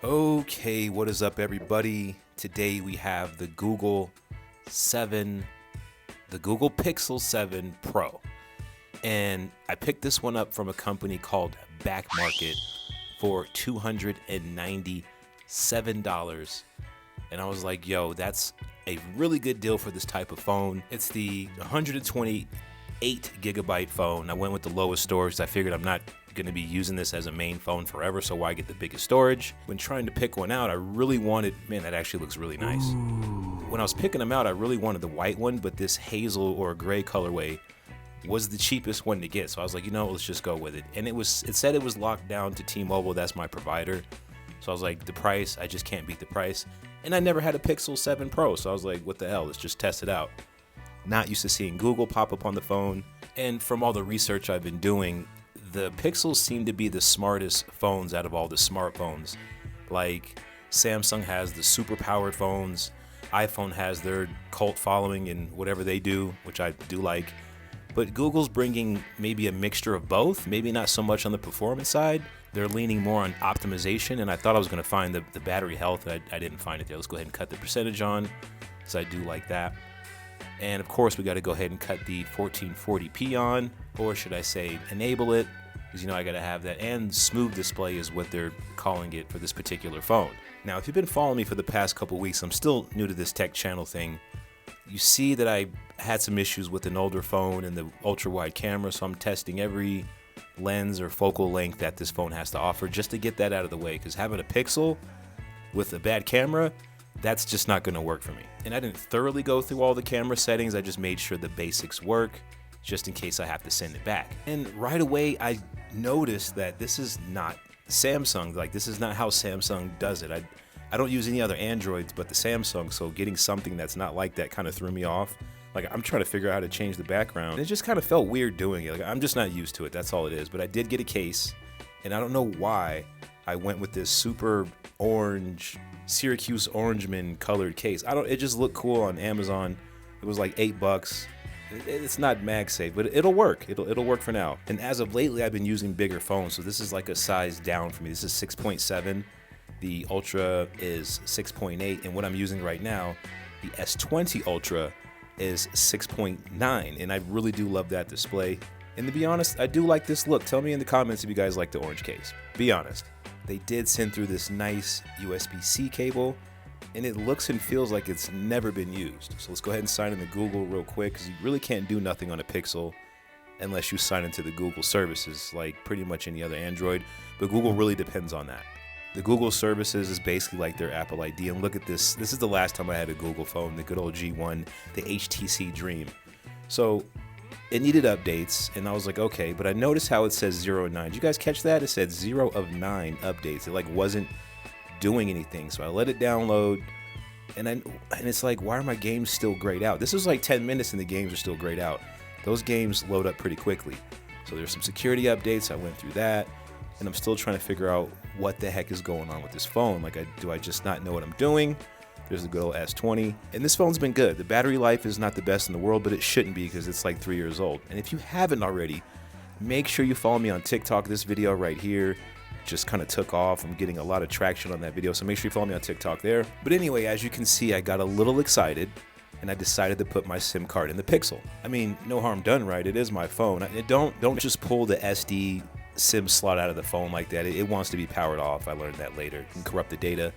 Okay, what is up, everybody? Today we have the Google Pixel 7 Pro. And I picked this one up from a company called Back Market for $297. And I was like, yo, that's a really good deal for this type of phone. It's the 128 gigabyte phone. I went with the lowest storage. I figured I'm not going to be using this as a main phone forever, so why get the biggest storage? When trying to pick one out, I really wanted, man, that actually looks really nice. When I was picking them out, I really wanted the white one, but this hazel or gray colorway was the cheapest one to get. So I was like, let's just go with it. And it said it was locked down to T-Mobile. That's my provider. So I was like, the price, I just can't beat the price. And I never had a Pixel 7 Pro, so I was like, what the hell? Let's just test it out. Not used to seeing Google pop up on the phone. And from all the research I've been doing, the Pixels seem to be the smartest phones out of all the smartphones. Like Samsung has the super powered phones, iPhone has their cult following and whatever they do, which I do like. But Google's bringing maybe a mixture of both, maybe not so much on the performance side. They're leaning more on optimization, and I thought I was going to find the battery health. I didn't find it there. Let's go ahead and cut the percentage on, because I do like that. And of course, we got to go ahead and cut the 1440p on, or should I say enable it, because I got to have that. And smooth display is what they're calling it for this particular phone. Now, if you've been following me for the past couple weeks, I'm still new to this tech channel thing. You see that I had some issues with an older phone and the ultra wide camera, so I'm testing every lens or focal length that this phone has to offer just to get that out of the way, because having a Pixel with a bad camera, that's just not going to work for me. And I didn't thoroughly go through all the camera settings. I just made sure the basics work just in case I have to send it back. And right away I noticed that this is not Samsung. Like, this is not how Samsung does it. I don't use any other Androids but the Samsung, so getting something that's not like that kind of threw me off. Like, I'm trying to figure out how to change the background. And it just kind of felt weird doing it. Like, I'm just not used to it. That's all it is. But I did get a case, and I don't know why I went with this super orange, Syracuse Orangeman colored case. It just looked cool on Amazon. It was like $8. It's not MagSafe, but it'll work. It'll work for now. And as of lately, I've been using bigger phones, so this is like a size down for me. This is 6.7. The Ultra is 6.8, and what I'm using right now, the S20 Ultra, is 6.9, and I really do love that display. And to be honest, I do like this look. Tell me in the comments if you guys like the orange case. Be honest. They did send through this nice USB-C cable, and it looks and feels like it's never been used. So let's go ahead and sign into Google real quick, because you really can't do nothing on a Pixel unless you sign into the Google services, like pretty much any other Android. But Google really depends on that. The Google services is basically like their Apple ID. And look at this. This is the last time I had a Google phone, the good old G1, the HTC Dream. So it needed updates, and I was like, okay, but I noticed how it says 0 of 9. Did you guys catch that? It said 0 of 9 updates. It like wasn't doing anything. So I let it download, and it's like, why are my games still grayed out? This was like 10 minutes and the games are still grayed out. Those games load up pretty quickly. So there's some security updates. I went through that, and I'm still trying to figure out what the heck is going on with this phone. Like, do I just not know what I'm doing? There's the good old S20, and this phone's been good. The battery life is not the best in the world, but it shouldn't be, because it's like 3 years old. And if you haven't already, make sure you follow me on TikTok. This video right here just kind of took off. I'm getting a lot of traction on that video, so make sure you follow me on TikTok there. But anyway, as you can see, I got a little excited, and I decided to put my SIM card in the Pixel. I mean, no harm done, right? It is my phone. Don't just pull the SD SIM slot out of the phone like that. It wants to be powered off. I learned that later. It can corrupt the data.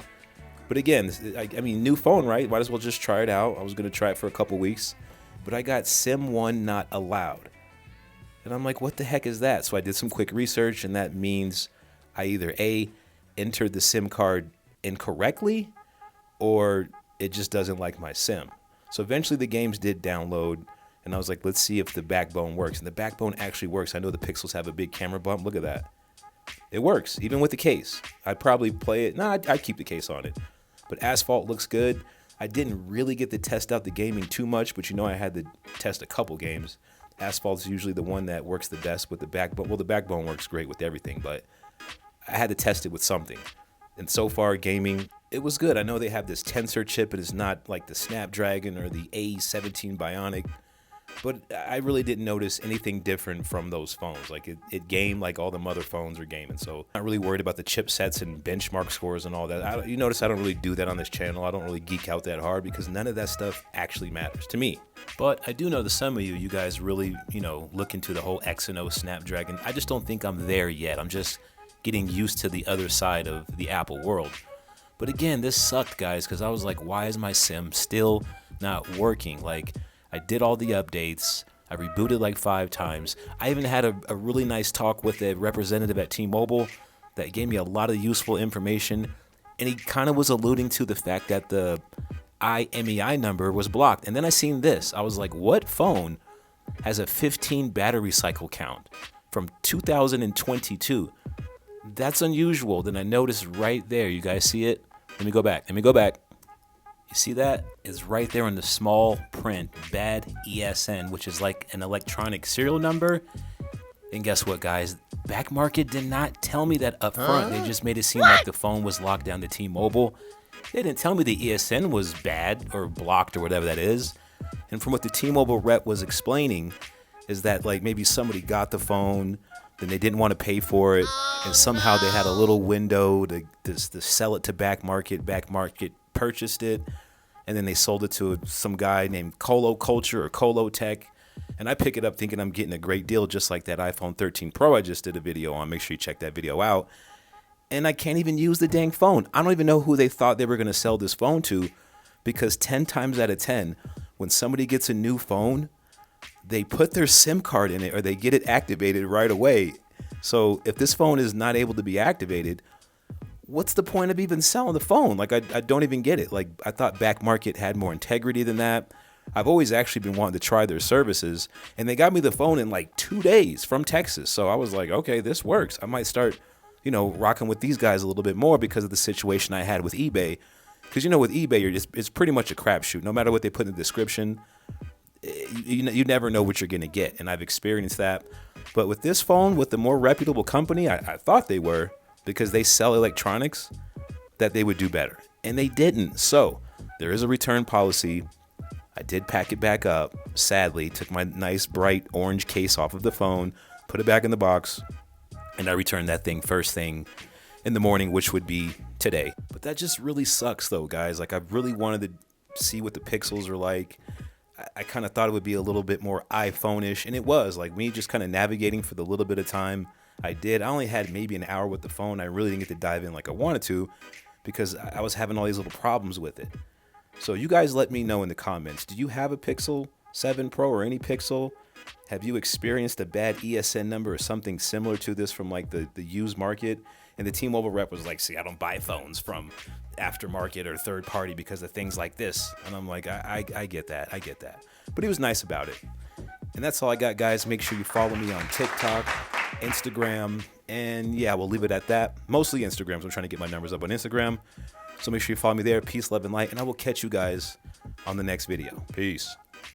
But again, I mean, new phone, right? Might as well just try it out. I was going to try it for a couple weeks, but I got SIM 1 not allowed. And I'm like, what the heck is that? So I did some quick research, and that means I either A, entered the SIM card incorrectly, or it just doesn't like my SIM. So eventually the games did download, and I was like, let's see if the backbone works. And the backbone actually works. I know the Pixels have a big camera bump. Look at that. It works, even with the case. I'd probably play it. I'd keep the case on it. But Asphalt looks good. I didn't really get to test out the gaming too much, but I had to test a couple games. Asphalt's usually the one that works the best with the backbone. Well, the backbone works great with everything, but I had to test it with something. And so far, gaming, it was good. I know they have this Tensor chip, and it's not like the Snapdragon or the A17 Bionic. But I really didn't notice anything different from those phones. Like it gamed like all the mother phones are gaming. So I'm not really worried about the chipsets and benchmark scores and all that. You notice I don't really do that on this channel. I don't really geek out that hard because none of that stuff actually matters to me. But I do know that some of you guys really, look into the whole Exynos Snapdragon. I just don't think I'm there yet. I'm just getting used to the other side of the Apple world. But again, this sucked, guys, because I was like, why is my sim still not working? Like, I did all the updates. I rebooted like 5 times. I even had a really nice talk with a representative at T-Mobile that gave me a lot of useful information. And he kind of was alluding to the fact that the IMEI number was blocked. And then I seen this. I was like, what phone has a 15 battery cycle count from 2022? That's unusual. Then I noticed right there. You guys see it? Let me go back. You see that? It's right there in the small print, bad ESN, which is like an electronic serial number. And guess what, guys? Back Market did not tell me that up front. They just made it seem like the phone was locked down to T-Mobile. They didn't tell me the ESN was bad or blocked or whatever that is. And from what the T-Mobile rep was explaining is that like maybe somebody got the phone, then they didn't want to pay for it, and somehow they had a little window to sell it to Back Market. Back Market purchased it, and then they sold it to some guy named Colo Culture or Colo Tech. And I pick it up thinking I'm getting a great deal, just like that iPhone 13 Pro I just did a video on. Make sure you check that video out. And I can't even use the dang phone. I don't even know who they thought they were going to sell this phone to, because 10 times out of 10, when somebody gets a new phone, they put their SIM card in it or they get it activated right away. So if this phone is not able to be activated, what's the point of even selling the phone? Like, I don't even get it. Like, I thought Back Market had more integrity than that. I've always actually been wanting to try their services, and they got me the phone in like 2 days from Texas. So I was like, okay, this works. I might start, rocking with these guys a little bit more because of the situation I had with eBay. Because, with eBay, it's pretty much a crapshoot. No matter what they put in the description, you never know what you're going to get. And I've experienced that. But with this phone, with the more reputable company, I thought they were, because they sell electronics, that they would do better. And they didn't. So there is a return policy. I did pack it back up. Sadly, took my nice bright orange case off of the phone, put it back in the box, and I returned that thing first thing in the morning, which would be today. But that just really sucks though, guys. Like, I really wanted to see what the pixels are like. I kind of thought it would be a little bit more iPhone-ish, and it was. Like, me just kind of navigating for the little bit of time I did. I only had maybe an hour with the phone. I really didn't get to dive in like I wanted to because I was having all these little problems with it. So you guys let me know in the comments. Do you have a Pixel 7 Pro or any Pixel? Have you experienced a bad ESN number or something similar to this from like the used market? And the T-Mobile rep was like, see, I don't buy phones from aftermarket or third party because of things like this. And I'm like, I get that. I get that. But he was nice about it. And that's all I got, guys. Make sure you follow me on TikTok, Instagram, and yeah, we'll leave it at that. Mostly Instagram, so I'm trying to get my numbers up on Instagram. So make sure you follow me there. Peace, love, and light. And I will catch you guys on the next video. Peace.